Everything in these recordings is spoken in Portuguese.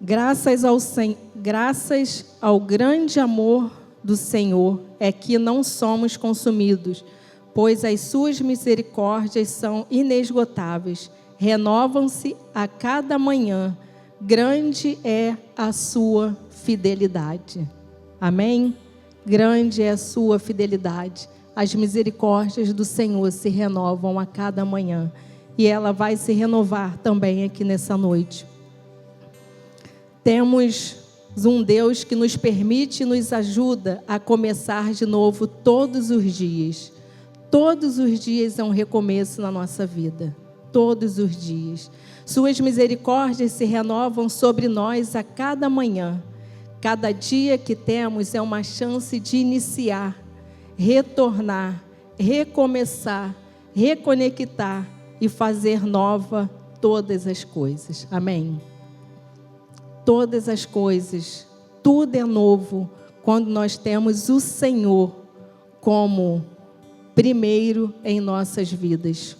Graças ao grande amor do Senhor é que não somos consumidos, pois as suas misericórdias são inesgotáveis, renovam-se a cada manhã. Grande é a sua fidelidade. Amém? Grande é a sua fidelidade. As misericórdias do Senhor se renovam a cada manhã. E ela vai se renovar também aqui nessa noite. Temos um Deus que nos permite e nos ajuda a começar de novo todos os dias. Todos os dias é um recomeço na nossa vida. Todos os dias. Suas misericórdias se renovam sobre nós a cada manhã. Cada dia que temos é uma chance de iniciar, retornar, recomeçar, reconectar e fazer nova todas as coisas. Amém? Todas as coisas, tudo é novo quando nós temos o Senhor como primeiro em nossas vidas.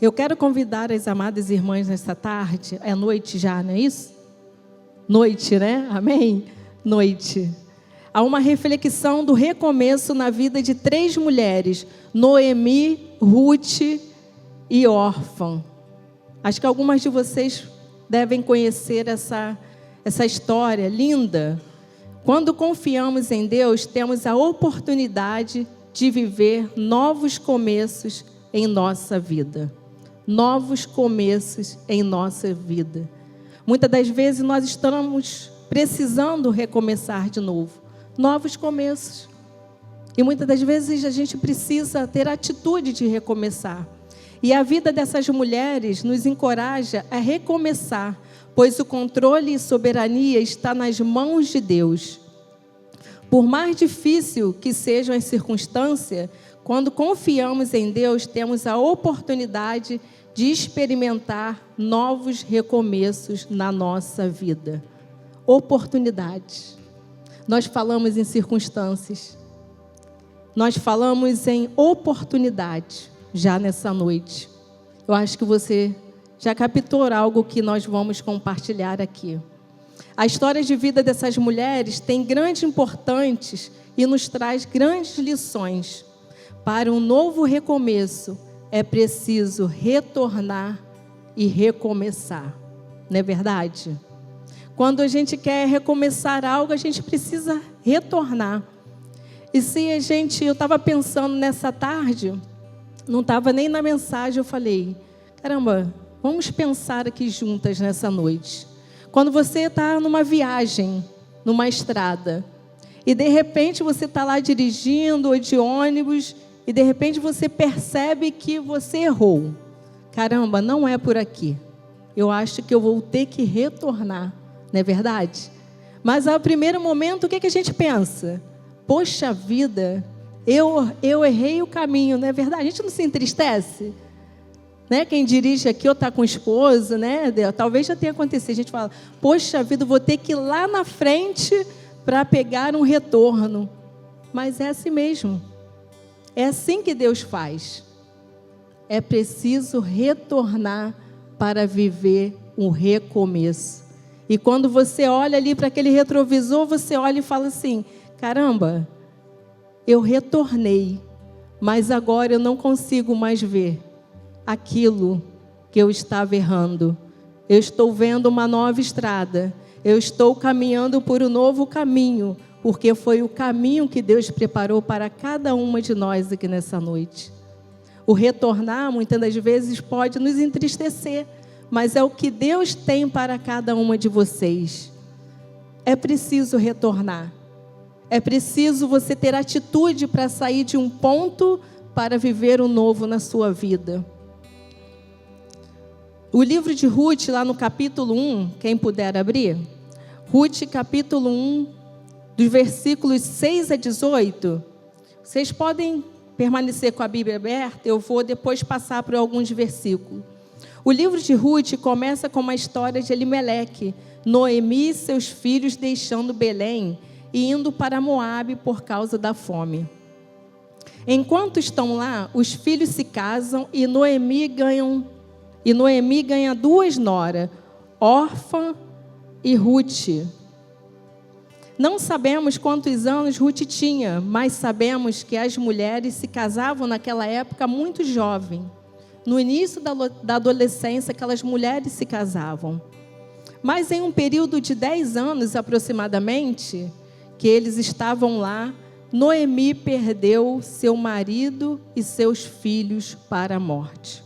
Eu quero convidar as amadas irmãs nesta tarde, é noite já, não é isso? Noite, né? Amém? Noite. Há uma reflexão do recomeço na vida de 3 mulheres, Noemi, Ruth e Orfa. Acho que algumas de vocês devem conhecer essa história linda. Quando confiamos em Deus, temos a oportunidade de viver novos começos em nossa vida. Novos começos em nossa vida. Muitas das vezes nós estamos precisando recomeçar de novo. Novos começos. E muitas das vezes a gente precisa ter a atitude de recomeçar. E a vida dessas mulheres nos encoraja a recomeçar, pois o controle e soberania está nas mãos de Deus. Por mais difícil que sejam as circunstâncias, quando confiamos em Deus, temos a oportunidade de experimentar novos recomeços na nossa vida. Oportunidades. Nós falamos em circunstâncias. Nós falamos em oportunidade já nessa noite. Eu acho que você já captou algo que nós vamos compartilhar aqui. A história de vida dessas mulheres tem grandes importâncias e nos traz grandes lições. Para um novo recomeço, é preciso retornar e recomeçar. Não é verdade? Quando a gente quer recomeçar algo, a gente precisa retornar. E se eu estava pensando nessa tarde, não estava nem na mensagem, eu falei, caramba, vamos pensar aqui juntas nessa noite. Quando você está numa viagem, numa estrada, e de repente você está lá dirigindo ou de ônibus, e de repente você percebe que você errou. Caramba, não é por aqui. Eu acho que eu vou ter que retornar, não é verdade? Mas ao primeiro momento, o que a gente pensa? Poxa vida, eu errei o caminho, não é verdade? A gente não se entristece? Né? Quem dirige aqui ou está com esposa, né? Talvez já tenha acontecido. A gente fala, poxa vida, vou ter que ir lá na frente para pegar um retorno. Mas é assim mesmo. É assim que Deus faz. É preciso retornar para viver um recomeço. E quando você olha ali para aquele retrovisor, você olha e fala assim, caramba, eu retornei, mas agora eu não consigo mais ver aquilo que eu estava errando. Eu estou vendo uma nova estrada. Eu estou caminhando por um novo caminho, porque foi o caminho que Deus preparou para cada uma de nós aqui nessa noite. O retornar, muitas das vezes, pode nos entristecer, mas é o que Deus tem para cada uma de vocês. É preciso retornar. É preciso você ter atitude para sair de um ponto para viver um novo na sua vida. O livro de Ruth, lá no capítulo 1, quem puder abrir, Ruth, capítulo 1, dos versículos 6 a 18, vocês podem permanecer com a Bíblia aberta, eu vou depois passar por alguns versículos. O livro de Ruth começa com uma história de Elimeleque, Noemi e seus filhos deixando Belém e indo para Moabe por causa da fome. Enquanto estão lá, os filhos se casam e Noemi ganha 2 noras, Orfa e Ruth. Não sabemos quantos anos Ruth tinha, mas sabemos que as mulheres se casavam naquela época muito jovem. No início da adolescência, aquelas mulheres se casavam. Mas em um período de 10 anos aproximadamente, que eles estavam lá, Noemi perdeu seu marido e seus filhos para a morte.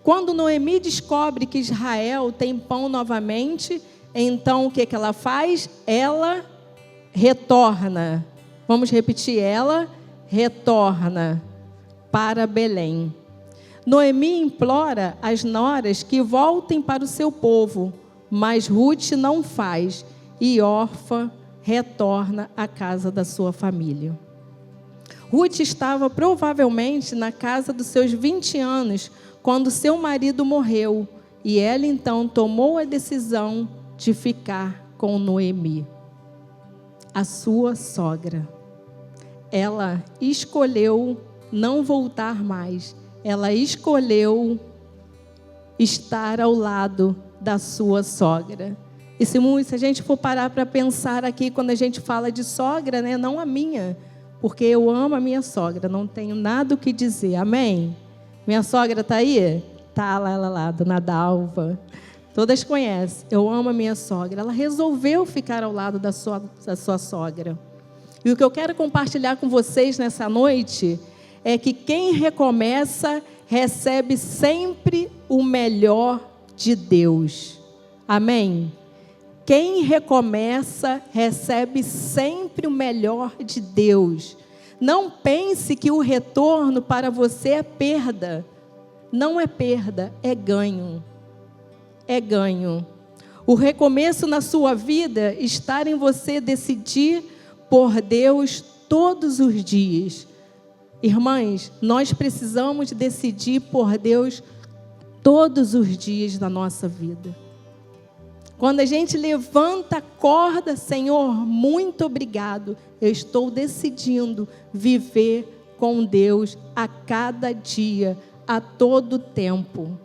Quando Noemi descobre que Israel tem pão novamente, então o que ela faz? Ela retorna. Vamos repetir, ela retorna para Belém. Noemi implora às noras que voltem para o seu povo, mas Ruth não faz, e Orfa retorna à casa da sua família. Ruth estava provavelmente na casa dos seus 20 anos, quando seu marido morreu, e ela então tomou a decisão de ficar com Noemi, a sua sogra. Ela escolheu não voltar mais. Ela escolheu estar ao lado da sua sogra. E se a gente for parar para pensar aqui, quando a gente fala de sogra, né, não a minha, porque eu amo a minha sogra, não tenho nada o que dizer, amém? Minha sogra está aí? Está lá, dona Dalva. Todas conhecem, eu amo a minha sogra. Ela resolveu ficar ao lado da sua sogra. E o que eu quero compartilhar com vocês nessa noite é que quem recomeça recebe sempre o melhor de Deus. Amém? Quem recomeça recebe sempre o melhor de Deus. Não pense que o retorno para você é perda. Não é perda, é ganho. É ganho. O recomeço na sua vida está em você decidir por Deus todos os dias. Irmãs, nós precisamos decidir por Deus todos os dias da nossa vida. Quando a gente levanta, acorda, Senhor, muito obrigado. Eu estou decidindo viver com Deus a cada dia, a todo tempo.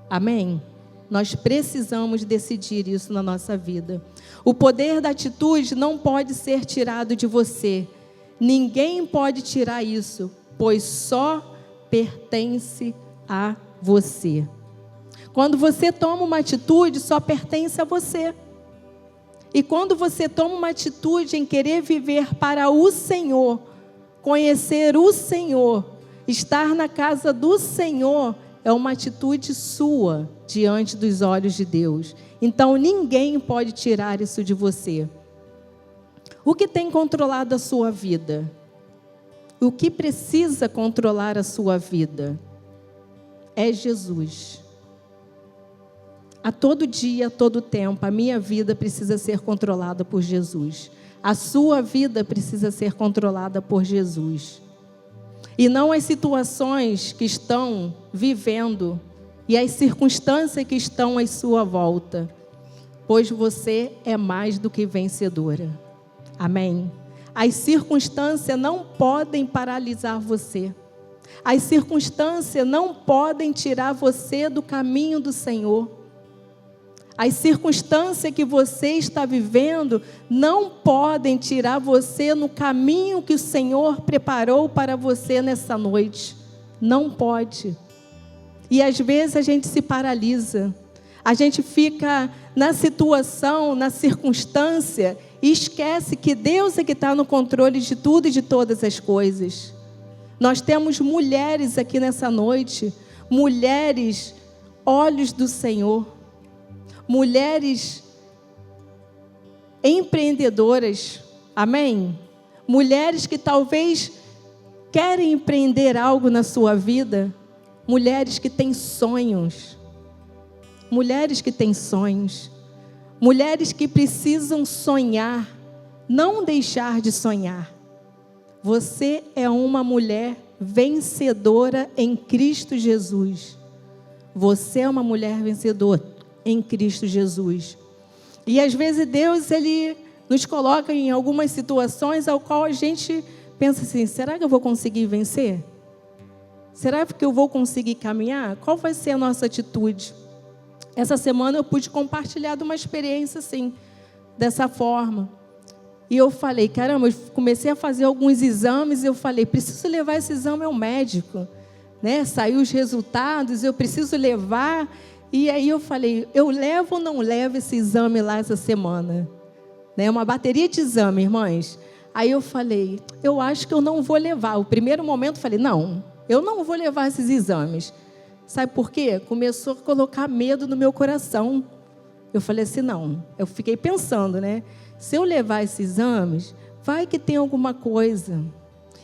Amém? Nós precisamos decidir isso na nossa vida. O poder da atitude não pode ser tirado de você. Ninguém pode tirar isso, pois só pertence a você. Quando você toma uma atitude, só pertence a você. E quando você toma uma atitude em querer viver para o Senhor, conhecer o Senhor, estar na casa do Senhor, é uma atitude sua diante dos olhos de Deus. Então ninguém pode tirar isso de você. O que tem controlado a sua vida? O que precisa controlar a sua vida? É Jesus. A todo dia, a todo tempo, a minha vida precisa ser controlada por Jesus. A sua vida precisa ser controlada por Jesus. E não as situações que estão vivendo e as circunstâncias que estão à sua volta, pois você é mais do que vencedora. Amém? As circunstâncias não podem paralisar você. As circunstâncias não podem tirar você do caminho do Senhor. As circunstâncias que você está vivendo não podem tirar você no caminho que o Senhor preparou para você nessa noite. Não pode. E às vezes a gente se paralisa. A gente fica na situação, na circunstância e esquece que Deus é que está no controle de tudo e de todas as coisas. Nós temos mulheres aqui nessa noite, mulheres, olhos do Senhor. Mulheres empreendedoras, amém? Mulheres que talvez querem empreender algo na sua vida, mulheres que têm sonhos, mulheres que têm sonhos, mulheres que precisam sonhar, não deixar de sonhar. Você é uma mulher vencedora em Cristo Jesus. Você é uma mulher vencedora em Cristo Jesus. E às vezes Deus, Ele nos coloca em algumas situações ao qual a gente pensa assim, será que eu vou conseguir vencer? Será que eu vou conseguir caminhar? Qual vai ser a nossa atitude? essa semana eu pude compartilhar de uma experiência assim, dessa forma. E eu falei, caramba, eu comecei a fazer alguns exames, eu falei, preciso levar esse exame ao médico, né? Saiu os resultados, eu preciso levar. E aí eu falei, eu levo ou não levo esse exame lá essa semana? Né? Uma bateria de exame, irmãs. Aí eu falei, eu acho que eu não vou levar. O primeiro momento eu falei, não, eu não vou levar esses exames. Sabe por quê? Começou a colocar medo no meu coração. Eu falei assim, não. Eu fiquei pensando, né? Se eu levar esses exames, vai que tem alguma coisa.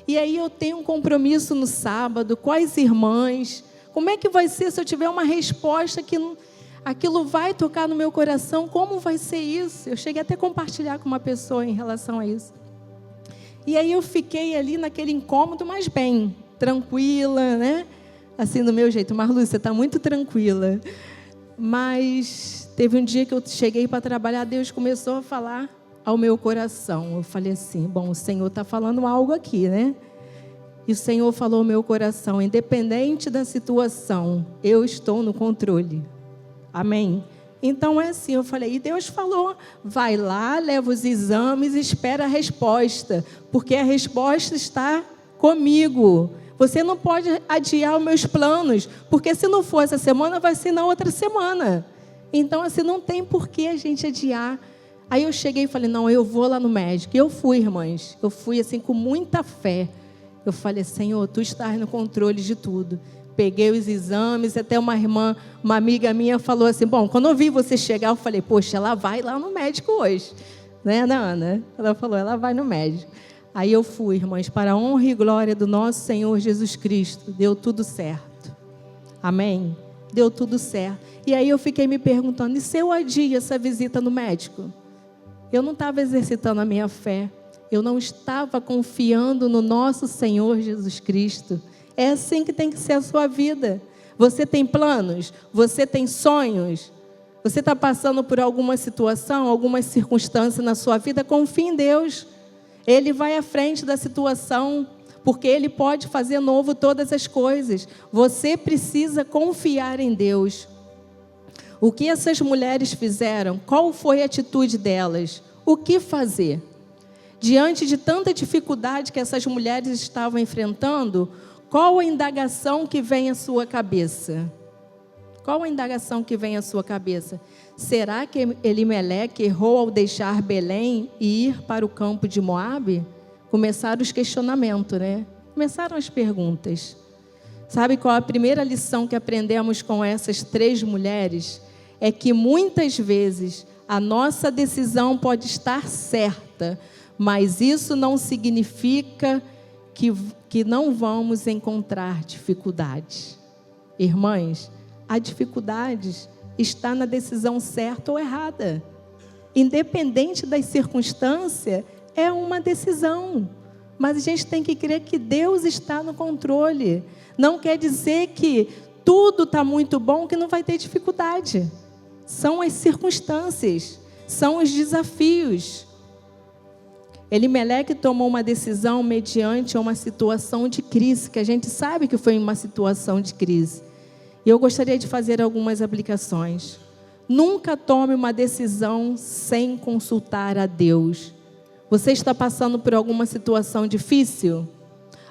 E aí eu tenho um compromisso no sábado com as irmãs. Como é que vai ser se eu tiver uma resposta que aquilo vai tocar no meu coração? Como vai ser isso? Eu cheguei até a compartilhar com uma pessoa em relação a isso. E aí eu fiquei ali naquele incômodo, mas bem, tranquila, né? Assim, do meu jeito. Marlu, você está muito tranquila. Mas teve um dia que eu cheguei para trabalhar, Deus começou a falar ao meu coração. Eu falei assim, bom, o Senhor está falando algo aqui, né? E o Senhor falou ao meu coração, independente da situação, eu estou no controle. Amém? Então é assim, eu falei, e Deus falou, vai lá, leva os exames e espera a resposta, porque a resposta está comigo. Você não pode adiar os meus planos, porque se não for essa semana, vai ser na outra semana. Então, assim, não tem por que a gente adiar. Aí eu cheguei e falei, não, eu vou lá no médico. E eu fui, irmãs. Eu fui, assim, com muita fé. Eu falei, Senhor, Tu estás no controle de tudo. Peguei os exames, até uma irmã, uma amiga minha falou assim, bom, quando eu vi você chegar, eu falei, poxa, ela vai lá no médico hoje. Né, Ana? Ela falou, ela vai no médico. Aí eu fui, irmãs, para a honra e glória do nosso Senhor Jesus Cristo. Deu tudo certo. Amém? Deu tudo certo. E aí eu fiquei me perguntando, e se eu adio essa visita no médico? Eu não estava exercitando a minha fé. Eu não estava confiando no nosso Senhor Jesus Cristo. É assim que tem que ser a sua vida. Você tem planos? Você tem sonhos? Você está passando por alguma situação, alguma circunstância na sua vida? Confie em Deus. Ele vai à frente da situação, porque Ele pode fazer novo todas as coisas. Você precisa confiar em Deus. O que essas mulheres fizeram? Qual foi a atitude delas? O que fazer? Diante de tanta dificuldade que essas mulheres estavam enfrentando, qual a indagação que vem à sua cabeça? Qual a indagação que vem à sua cabeça? Será que Elimeleque errou ao deixar Belém e ir para o campo de Moabe? Começaram os questionamentos, né? Começaram as perguntas. Sabe qual a primeira lição que aprendemos com essas 3 mulheres? É que muitas vezes a nossa decisão pode estar certa, mas isso não significa que não vamos encontrar dificuldades. Irmãs, a dificuldade está na decisão certa ou errada. Independente das circunstâncias, é uma decisão. Mas a gente tem que crer que Deus está no controle. Não quer dizer que tudo está muito bom, que não vai ter dificuldade. São as circunstâncias, são os desafios. Elimeleque tomou uma decisão mediante uma situação de crise, que a gente sabe que foi uma situação de crise. E eu gostaria de fazer algumas aplicações. Nunca tome uma decisão sem consultar a Deus. Você está passando por alguma situação difícil?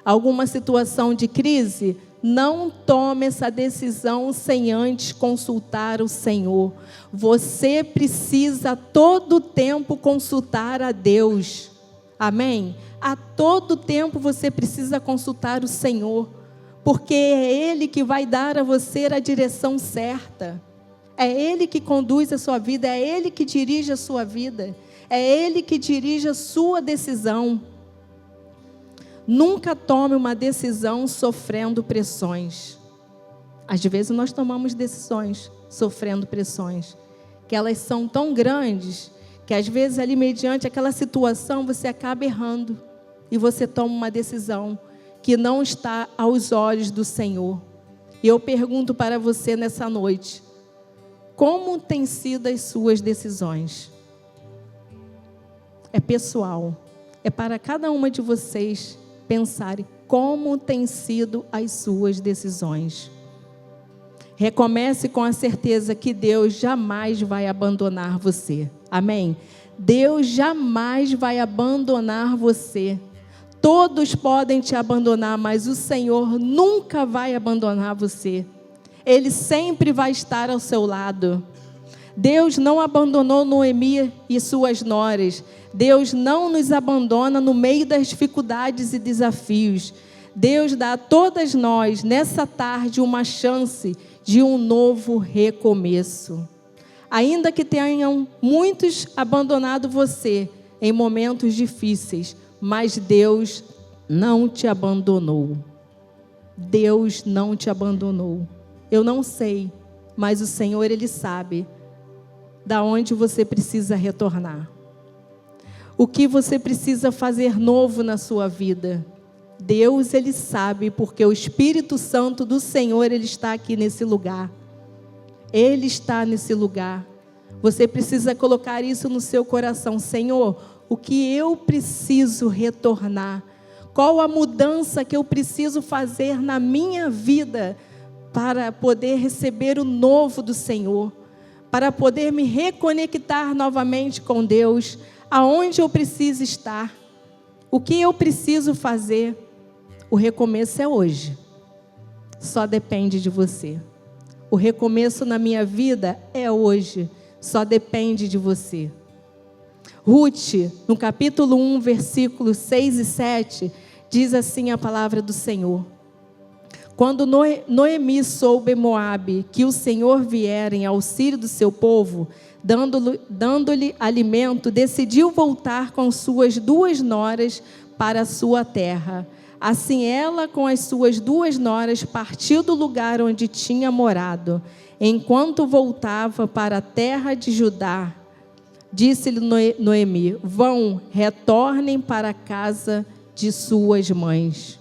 Alguma situação de crise? Não tome essa decisão sem antes consultar o Senhor. Você precisa a todo tempo consultar a Deus. Amém? A todo tempo você precisa consultar o Senhor. Porque é Ele que vai dar a você a direção certa. É Ele que conduz a sua vida, é Ele que dirige a sua vida. É Ele que dirige a sua decisão. Nunca tome uma decisão sofrendo pressões. Às vezes nós tomamos decisões sofrendo pressões, que elas são tão grandes, que às vezes ali mediante aquela situação você acaba errando. E você toma uma decisão que não está aos olhos do Senhor. E eu pergunto para você nessa noite, como têm sido as suas decisões? É pessoal, é para cada uma de vocês pensarem como têm sido as suas decisões. Recomece com a certeza que Deus jamais vai abandonar você. Amém? Deus jamais vai abandonar você. Todos podem te abandonar, mas o Senhor nunca vai abandonar você. Ele sempre vai estar ao seu lado. Deus não abandonou Noemi e suas noras. Deus não nos abandona no meio das dificuldades e desafios. Deus dá a todas nós, nessa tarde, uma chance de um novo recomeço. Ainda que tenham muitos abandonado você em momentos difíceis, mas Deus não te abandonou. Deus não te abandonou. Eu não sei, mas o Senhor, Ele sabe da onde você precisa retornar. O que você precisa fazer novo na sua vida. Deus, Ele sabe, porque o Espírito Santo do Senhor, Ele está aqui nesse lugar. Ele está nesse lugar. Você precisa colocar isso no seu coração. Senhor, o que eu preciso retornar? Qual a mudança que eu preciso fazer na minha vida para poder receber o novo do Senhor? Para poder me reconectar novamente com Deus? Aonde eu preciso estar? O que eu preciso fazer? O recomeço é hoje. Só depende de você. O recomeço na minha vida é hoje. Só depende de você. Ruth, no capítulo 1, versículos 6 e 7, diz assim a palavra do Senhor. Quando Noemi soube Moabe que o Senhor viera em auxílio do seu povo, dando-lhe alimento, decidiu voltar com suas 2 noras para a sua terra. Assim ela, com as suas 2 noras, partiu do lugar onde tinha morado. Enquanto voltava para a terra de Judá, disse-lhe Noemi: vão, retornem para a casa de suas mães.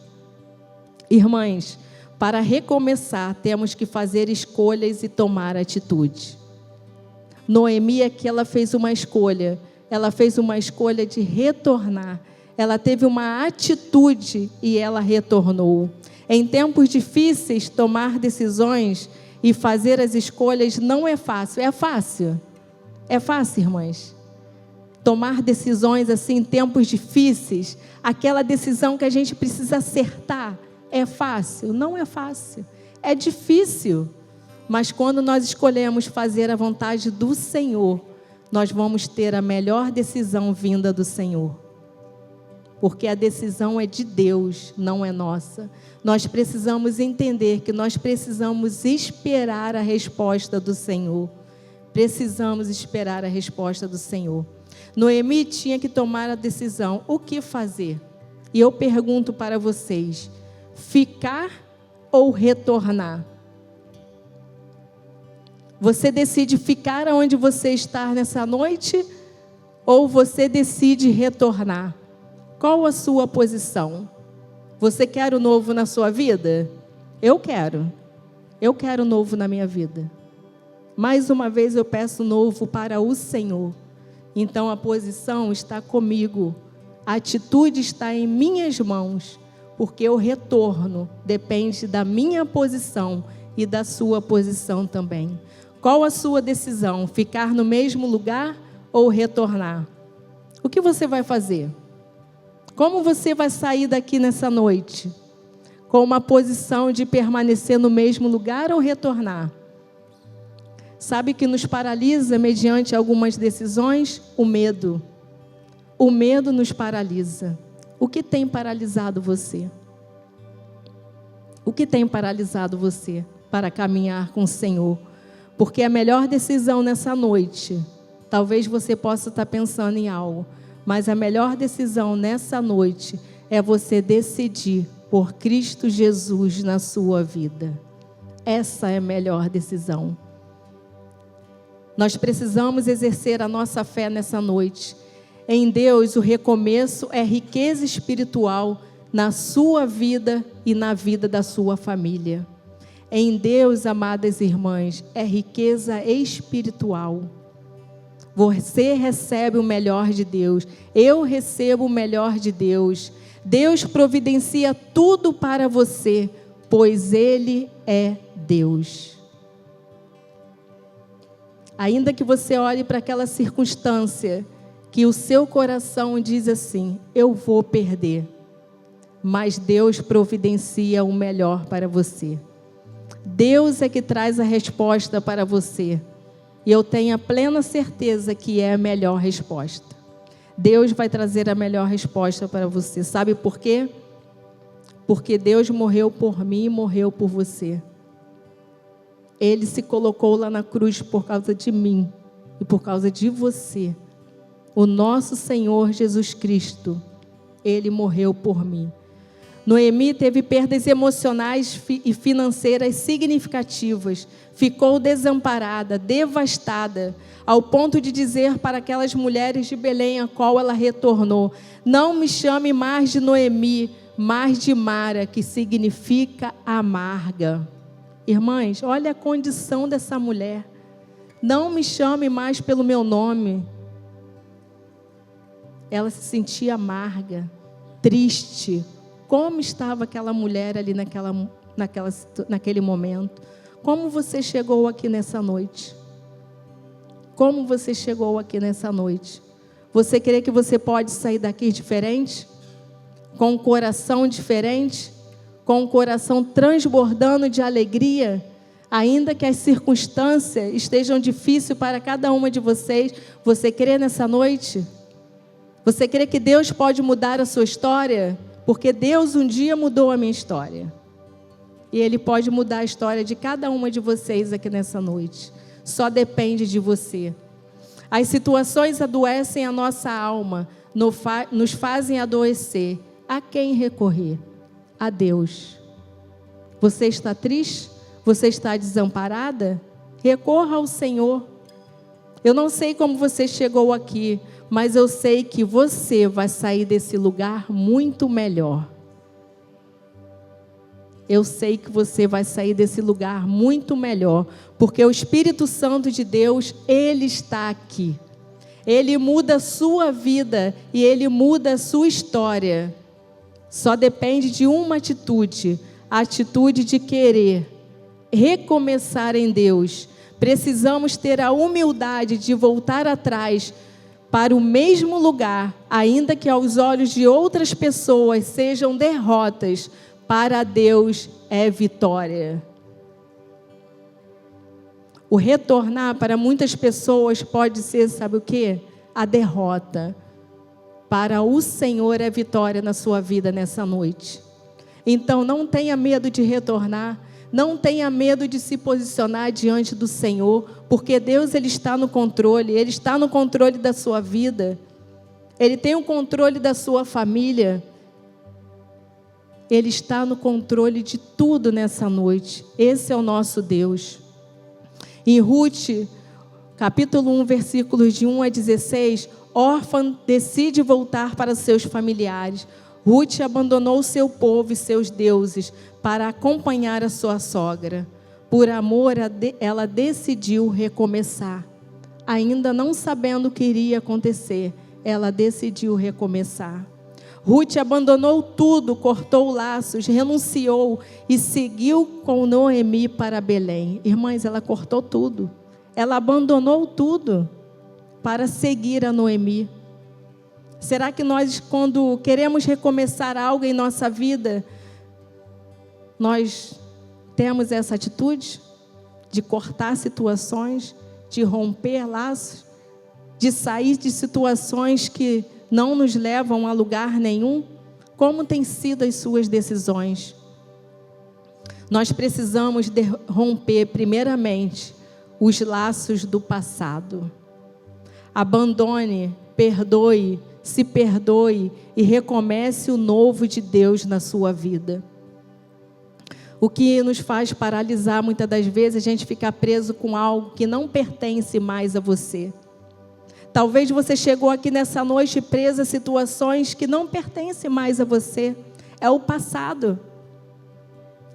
Irmãs, para recomeçar, temos que fazer escolhas e tomar atitude. Noemi aqui, ela fez uma escolha. Ela fez uma escolha de retornar. Ela teve uma atitude e ela retornou. Em tempos difíceis, tomar decisões e fazer as escolhas não é fácil. É fácil? É fácil, irmãs? Tomar decisões assim em tempos difíceis, aquela decisão que a gente precisa acertar, é fácil? Não é fácil. É difícil. Mas quando nós escolhemos fazer a vontade do Senhor, nós vamos ter a melhor decisão vinda do Senhor. Porque a decisão é de Deus, não é nossa. Nós precisamos entender que nós precisamos esperar a resposta do Senhor. Precisamos esperar a resposta do Senhor. Noemi tinha que tomar a decisão. O que fazer? E eu pergunto para vocês: ficar ou retornar? Você decide ficar onde você está nessa noite? Ou você decide retornar? Qual a sua posição? Você quer o novo na sua vida? Eu quero. Eu quero o novo na minha vida. Mais uma vez eu peço novo para o Senhor. Então a posição está comigo. A atitude está em minhas mãos. Porque o retorno depende da minha posição e da sua posição também. Qual a sua decisão? Ficar no mesmo lugar ou retornar? O que você vai fazer? Como você vai sair daqui nessa noite? Com uma posição de permanecer no mesmo lugar ou retornar? Sabe que nos paralisa mediante algumas decisões? O medo. O medo nos paralisa. O que tem paralisado você? O que tem paralisado você para caminhar com o Senhor? Porque a melhor decisão nessa noite, talvez você possa estar pensando em algo, mas a melhor decisão nessa noite é você decidir por Cristo Jesus na sua vida. Essa é a melhor decisão. Nós precisamos exercer a nossa fé nessa noite. Em Deus, o recomeço é riqueza espiritual na sua vida e na vida da sua família. Em Deus, amadas irmãs, é riqueza espiritual. Você recebe o melhor de Deus. Eu recebo o melhor de Deus. Deus providencia tudo para você, pois Ele é Deus. Ainda que você olhe para aquela circunstância que o seu coração diz assim: eu vou perder. Mas Deus providencia o melhor para você. Deus é que traz a resposta para você. E eu tenho a plena certeza que é a melhor resposta. Deus vai trazer a melhor resposta para você. Sabe por quê? Porque Deus morreu por mim e morreu por você. Ele se colocou lá na cruz por causa de mim e por causa de você. O nosso Senhor Jesus Cristo, Ele morreu por mim. Noemi teve perdas emocionais e financeiras significativas. Ficou desamparada, devastada, ao ponto de dizer para aquelas mulheres de Belém a qual ela retornou: não me chame mais de Noemi, mas de Mara, que significa amarga. Irmãs, olha a condição dessa mulher. Não me chame mais pelo meu nome. Ela se sentia amarga, triste. Como estava aquela mulher ali naquele momento? Como você chegou aqui nessa noite? Como você chegou aqui nessa noite? Você crê que você pode sair daqui diferente? Com um coração diferente? Com um coração transbordando de alegria? Ainda que as circunstâncias estejam difíceis para cada uma de vocês, você crê nessa noite? Você crê que Deus pode mudar a sua história? Porque Deus um dia mudou a minha história. E Ele pode mudar a história de cada uma de vocês aqui nessa noite. Só depende de você. As situações adoecem a nossa alma, nos fazem adoecer. A quem recorrer? A Deus. Você está triste? Você está desamparada? Recorra ao Senhor. Eu não sei como você chegou aqui, mas eu sei que você vai sair desse lugar muito melhor. Eu sei que você vai sair desse lugar muito melhor, porque o Espírito Santo de Deus, Ele está aqui. Ele muda a sua vida e Ele muda a sua história. Só depende de uma atitude, a atitude de querer recomeçar em Deus. Precisamos ter a humildade de voltar atrás para o mesmo lugar, ainda que aos olhos de outras pessoas sejam derrotas, para Deus é vitória. O retornar para muitas pessoas pode ser, sabe o quê? A derrota. Para o Senhor é vitória na sua vida nessa noite. Então não tenha medo de retornar. Não tenha medo de se posicionar diante do Senhor, porque Deus, Ele está no controle, Ele está no controle da sua vida, Ele tem o controle da sua família, Ele está no controle de tudo nessa noite. Esse é o nosso Deus. Em Ruth, capítulo 1, versículos de 1 a 16, órfã decide voltar para seus familiares. Ruth abandonou seu povo e seus deuses para acompanhar a sua sogra. Por amor, ela decidiu recomeçar. Ainda não sabendo o que iria acontecer, ela decidiu recomeçar. Ruth abandonou tudo, cortou laços, renunciou e seguiu com Noemi para Belém. Irmãs, ela cortou tudo. Ela abandonou tudo para seguir a Noemi. Será que nós, quando queremos recomeçar algo em nossa vida, nós temos essa atitude de cortar situações, de romper laços, de sair de situações que não nos levam a lugar nenhum? Como têm sido as suas decisões? Nós precisamos romper, primeiramente, os laços do passado. Abandone, perdoe, se perdoe e recomece o novo de Deus na sua vida. O que nos faz paralisar muitas das vezes é a gente ficar preso com algo que não pertence mais a você. Talvez você chegou aqui nessa noite preso a situações que não pertencem mais a você. É o passado.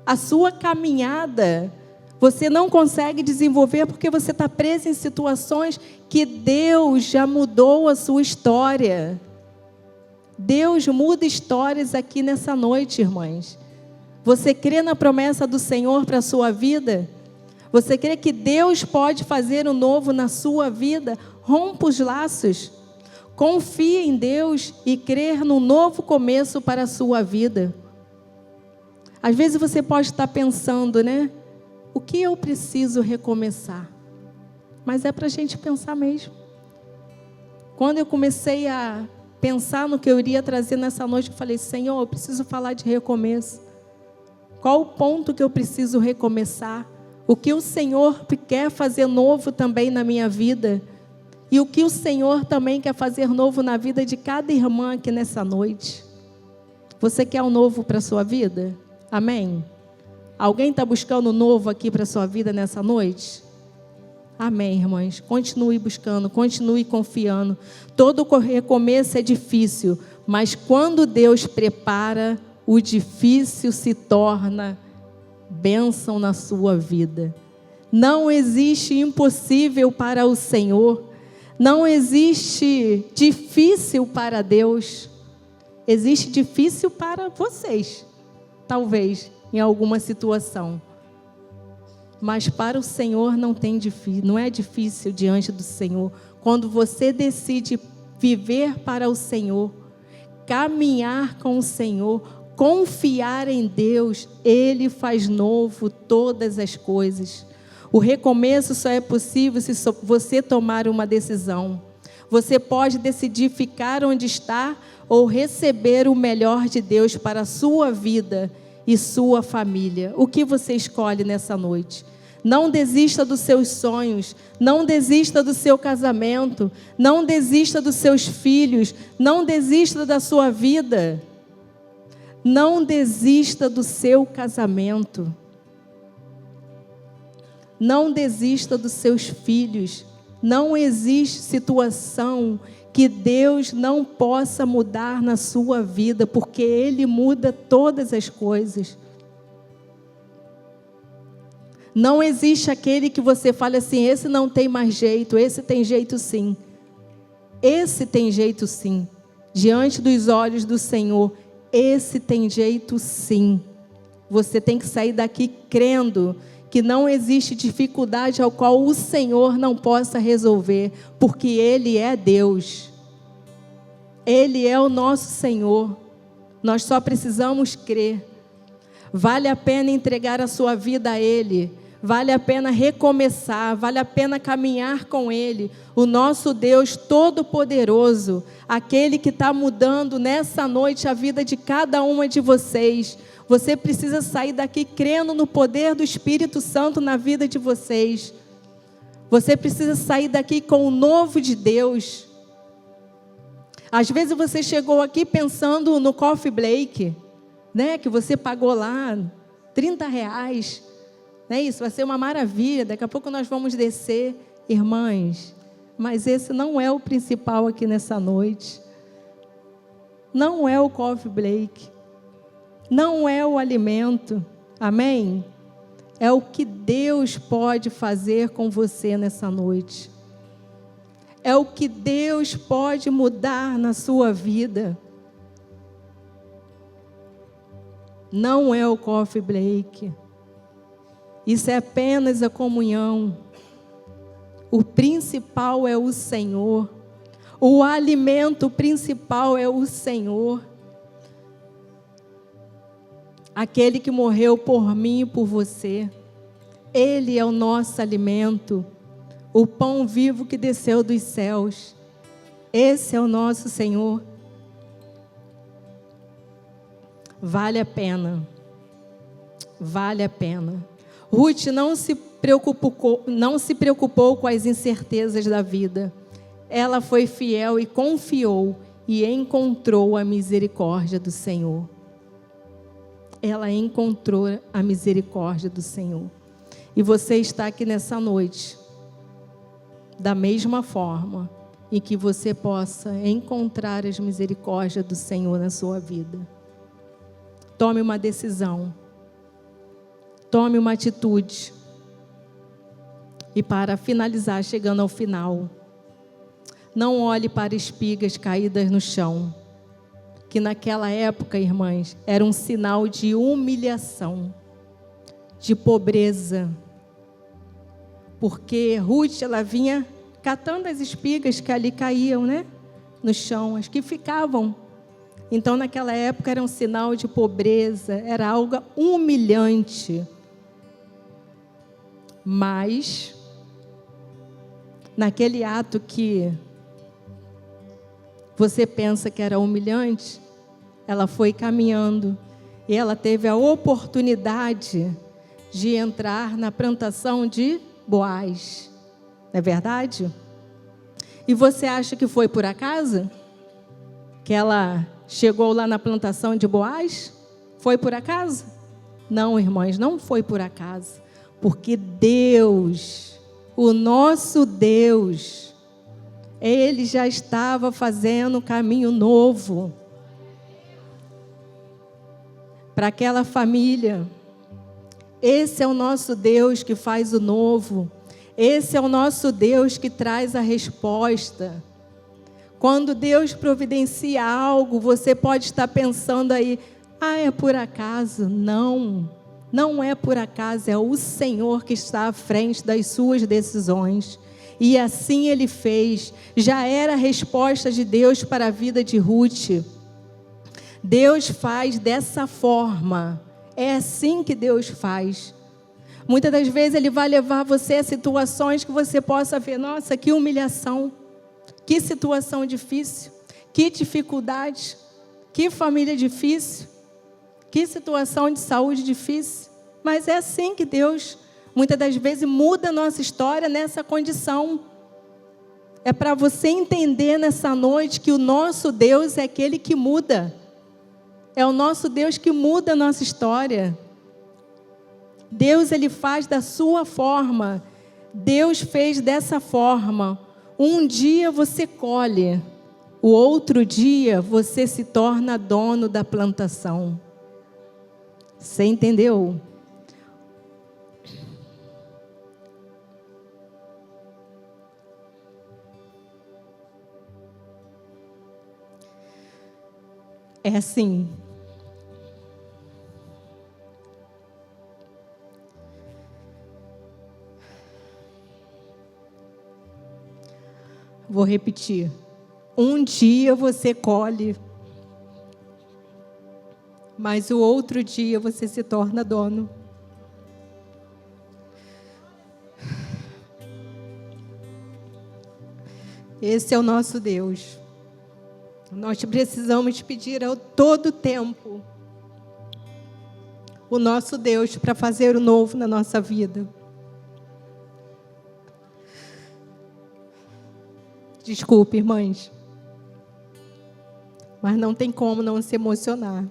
A sua caminhada você não consegue desenvolver porque você está preso em situações que Deus já mudou a sua história. Deus muda histórias aqui nessa noite, irmãs. Você crê na promessa do Senhor para a sua vida? Você crê que Deus pode fazer o novo na sua vida? Rompa os laços. Confie em Deus e crer num novo começo para a sua vida. Às vezes você pode estar pensando, né? O que eu preciso recomeçar? Mas é para a gente pensar mesmo. Quando eu comecei a pensar no que eu iria trazer nessa noite, eu falei, Senhor, eu preciso falar de recomeço. Qual o ponto que eu preciso recomeçar? O que o Senhor quer fazer novo também na minha vida? E o que o Senhor também quer fazer novo na vida de cada irmã aqui nessa noite? Você quer um novo para a sua vida? Amém? Alguém está buscando novo aqui para a sua vida nessa noite? Amém, irmãs. Continue buscando, continue confiando. Todo recomeço é difícil, mas quando Deus prepara, o difícil se torna bênção na sua vida. Não existe impossível para o Senhor. Não existe difícil para Deus. Existe difícil para vocês, talvez, em alguma situação. Mas para o Senhor não é difícil diante do Senhor. Quando você decide viver para o Senhor, caminhar com o Senhor, confiar em Deus, Ele faz novo todas as coisas. O recomeço só é possível se você tomar uma decisão. Você pode decidir ficar onde está ou receber o melhor de Deus para a sua vida e sua família. O que você escolhe nessa noite? Não desista dos seus sonhos, não desista do seu casamento, não desista dos seus filhos, não desista da sua vida. Não desista do seu casamento. Não desista dos seus filhos. Não existe situação que Deus não possa mudar na sua vida, porque Ele muda todas as coisas. Não existe aquele que você fale assim, esse não tem mais jeito, esse tem jeito sim. Esse tem jeito sim. Diante dos olhos do Senhor, esse tem jeito sim. Você tem que sair daqui crendo que não existe dificuldade ao qual o Senhor não possa resolver, porque Ele é Deus. Ele é o nosso Senhor. Nós só precisamos crer. Vale a pena entregar a sua vida a Ele. Vale a pena recomeçar, vale a pena caminhar com Ele. O nosso Deus Todo-Poderoso, aquele que está mudando nessa noite a vida de cada uma de vocês. Você precisa sair daqui crendo no poder do Espírito Santo na vida de vocês. Você precisa sair daqui com o novo de Deus. Às vezes você chegou aqui pensando no Coffee Break, né? Que você pagou lá R$30. Não é isso? Vai ser uma maravilha. Daqui a pouco nós vamos descer, irmãs. Mas esse não é o principal aqui nessa noite. Não é o Coffee Break. Não é o alimento, amém? É o que Deus pode fazer com você nessa noite. É o que Deus pode mudar na sua vida. Não é o coffee break. Isso é apenas a comunhão. O principal é o Senhor. O alimento principal é o Senhor. Aquele que morreu por mim e por você. Ele é o nosso alimento. O pão vivo que desceu dos céus. Esse é o nosso Senhor. Vale a pena. Vale a pena. Ruth não se preocupou com as incertezas da vida. Ela foi fiel e confiou e encontrou a misericórdia do Senhor. Ela encontrou a misericórdia do Senhor. E você está aqui nessa noite, da mesma forma, em que você possa encontrar as misericórdias do Senhor na sua vida. Tome uma decisão. Tome uma atitude. E para finalizar, chegando ao final, não olhe para espigas caídas no chão, que naquela época, irmãs, era um sinal de humilhação, de pobreza. porque Ruth, ela vinha catando as espigas que ali caíam, né, no chão, as que ficavam. Então, naquela época, era um sinal de pobreza, era algo humilhante. Mas, naquele ato que você pensa que era humilhante, ela foi caminhando e ela teve a oportunidade de entrar na plantação de Boaz. Não é verdade? E você acha que foi por acaso? Que ela chegou lá na plantação de Boaz? Foi por acaso? Não, irmãs, não foi por acaso. Porque Deus, o nosso Deus, Ele já estava fazendo um caminho novo para aquela família. Esse é o nosso Deus que faz o novo. Esse é o nosso Deus que traz a resposta. Quando Deus providencia algo, você pode estar pensando aí, é por acaso? Não, não é por acaso, é o Senhor que está à frente das suas decisões. E assim Ele fez. Já era a resposta de Deus para a vida de Ruth. Deus faz dessa forma. É assim que Deus faz. Muitas das vezes Ele vai levar você a situações que você possa ver, nossa, que humilhação, que situação difícil, que dificuldade, que família difícil, que situação de saúde difícil. Mas é assim que Deus, muitas das vezes, muda a nossa história nessa condição. É para você entender nessa noite que o nosso Deus é aquele que muda. É o nosso Deus que muda a nossa história. Deus, Ele faz da sua forma. Deus fez dessa forma. Um dia você colhe, o outro dia você se torna dono da plantação. Você entendeu? É assim. Vou repetir. Um dia você colhe, mas o outro dia você se torna dono. Esse é o nosso Deus. Nós precisamos pedir a todo tempo o nosso Deus para fazer o novo na nossa vida. Desculpe, irmãs, mas não tem como não se emocionar.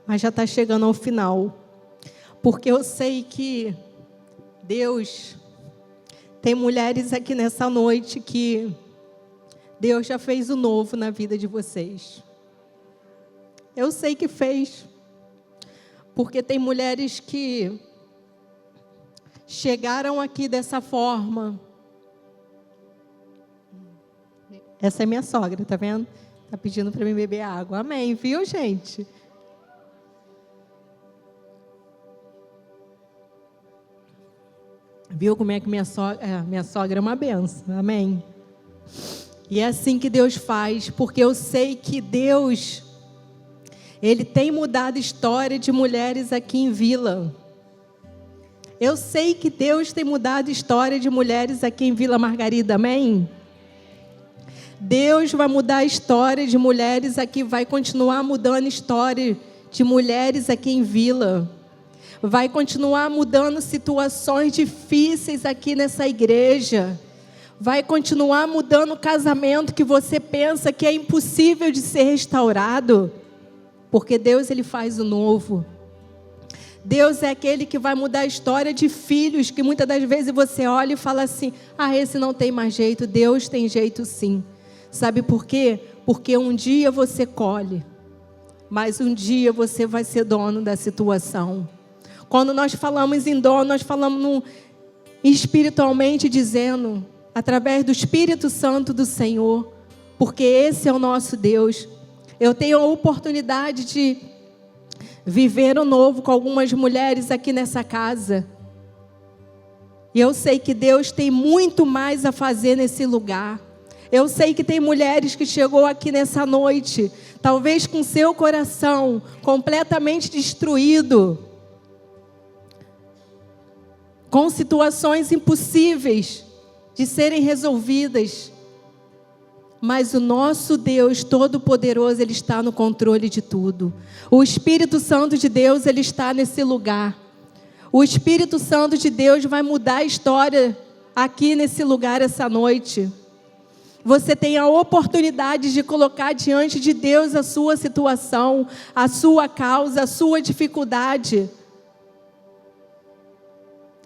Mas já está chegando ao final, porque eu sei que Deus tem mulheres aqui nessa noite que Deus já fez o novo na vida de vocês. Eu sei que fez, porque tem mulheres que chegaram aqui dessa forma. Essa é minha sogra, tá vendo? Tá pedindo para mim beber água. Amém, viu, gente? Viu como é que minha sogra é uma benção? Amém? E é assim que Deus faz, porque eu sei que Deus, Ele tem mudado a história de mulheres aqui em Vila. Eu sei que Deus tem mudado a história de mulheres aqui em Vila Margarida, amém? Deus vai mudar a história de mulheres aqui, vai continuar mudando a história de mulheres aqui em Vila. Vai continuar mudando situações difíceis aqui nessa igreja. Vai continuar mudando o casamento que você pensa que é impossível de ser restaurado. Porque Deus, Ele faz o novo. Deus é aquele que vai mudar a história de filhos, que muitas das vezes você olha e fala assim, esse não tem mais jeito. Deus tem jeito sim. Sabe por quê? Porque um dia você colhe, mas um dia você vai ser dono da situação. Quando nós falamos em dono, nós falamos espiritualmente dizendo, através do Espírito Santo do Senhor, porque esse é o nosso Deus. Eu tenho a oportunidade de viver o novo com algumas mulheres aqui nessa casa. E eu sei que Deus tem muito mais a fazer nesse lugar. Eu sei que tem mulheres que chegou aqui nessa noite, talvez com seu coração completamente destruído, com situações impossíveis de serem resolvidas. Mas o nosso Deus Todo-Poderoso, Ele está no controle de tudo. O Espírito Santo de Deus, Ele está nesse lugar. O Espírito Santo de Deus vai mudar a história aqui nesse lugar essa noite. Você tem a oportunidade de colocar diante de Deus a sua situação, a sua causa, a sua dificuldade.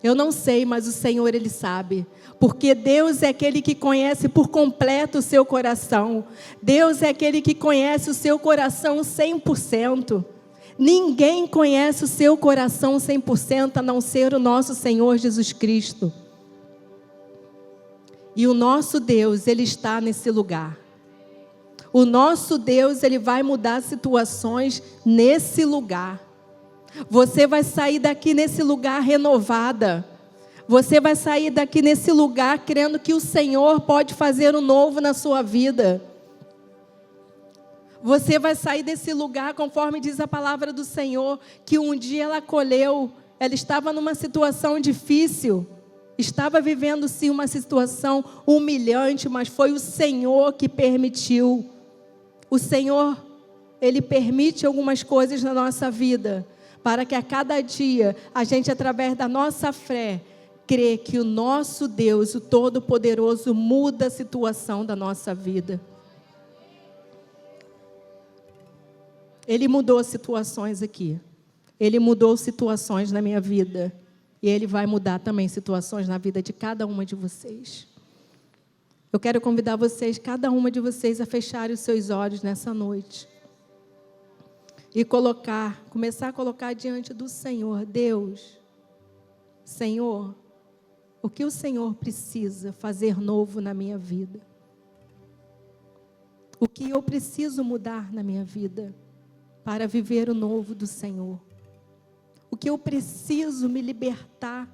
Eu não sei, mas o Senhor, Ele sabe. Porque Deus é aquele que conhece por completo o seu coração. Deus é aquele que conhece o seu coração 100%. Ninguém conhece o seu coração 100% a não ser o nosso Senhor Jesus Cristo. E o nosso Deus, Ele está nesse lugar. O nosso Deus, Ele vai mudar situações nesse lugar. Você vai sair daqui nesse lugar renovada. Você vai sair daqui nesse lugar crendo que o Senhor pode fazer um novo na sua vida. Você vai sair desse lugar conforme diz a palavra do Senhor, que um dia ela colheu, ela estava numa situação difícil, estava vivendo sim uma situação humilhante, mas foi o Senhor que permitiu. O Senhor, Ele permite algumas coisas na nossa vida, para que a cada dia, a gente através da nossa fé, crê que o nosso Deus, o Todo-Poderoso, muda a situação da nossa vida. Ele mudou situações aqui. Ele mudou situações na minha vida. E Ele vai mudar também situações na vida de cada uma de vocês. Eu quero convidar vocês, cada uma de vocês, a fecharem os seus olhos nessa noite. E começar a colocar diante do Senhor. Deus, Senhor, o que o Senhor precisa fazer novo na minha vida? O que eu preciso mudar na minha vida para viver o novo do Senhor? O que eu preciso me libertar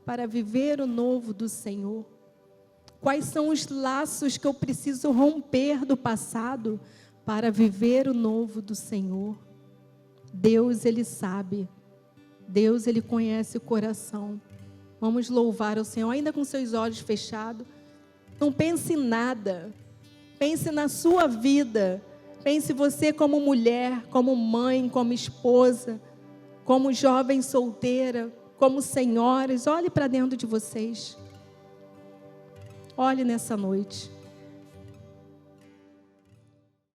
para viver o novo do Senhor? Quais são os laços que eu preciso romper do passado para viver o novo do Senhor? Deus, Ele sabe. Deus, Ele conhece o coração. Vamos louvar ao Senhor, ainda com seus olhos fechados. Não pense em nada. Pense na sua vida. Pense você como mulher, como mãe, como esposa, como jovem solteira, como senhoras. Olhe para dentro de vocês. Olhe nessa noite.